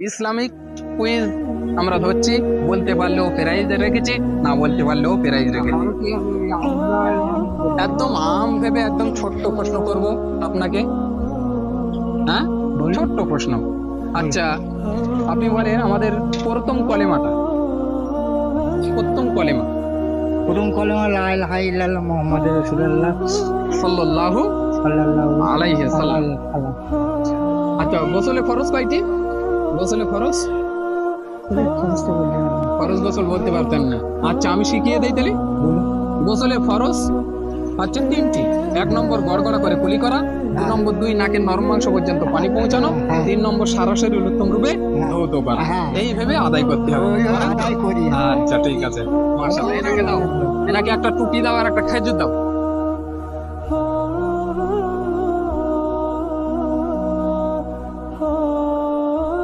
Islamic quiz আমরা ধরছি, বলতে পারলেও প্রাইজ রেখেছি, না বলতে পারলেও প্রাইজ রেখেছি। একদম আম ভেবে একদম ছোট্ট প্রশ্ন করব আপনাকে। হ্যাঁ, ছোট্ট প্রশ্ন। আচ্ছা, আপনি বলেন আমাদের প্রথম কলেমাটা, প্রথম কলেমা। প্রথম কলেমা লা ইলাহা ইল্লাল্লাহ মুহাম্মাদুর রাসূলুল্লাহ সাল্লাল্লাহু সাল্লাল্লাহু আলাইহি সাল্লাম। সাল্লাম। আচ্ছা, গোসলে ফরজ কয়টি? গোসলে ফরজ, ফরজ গোসল বলতে পারতেন না। আচ্ছা, আমি শিখিয়ে দেই তাহলে। গোসলে ফরজ আচ্ছা তিনটি। 1 নম্বর গড়গড়া করে কুলি করা, 2 নম্বর 2 নাকের নরম মাংস পর্যন্ত পানি পৌঁছানো, 3 নম্বর সারা শরীর উত্তম রূপে ধৌত করা। এই ভেবে আদায় করতে হবে। আচ্ছা ঠিক আছে, মাশাআল্লাহ। এনাকে দাও, এনাকে একটা টুপি দাও আর একটা খেজুর দাও।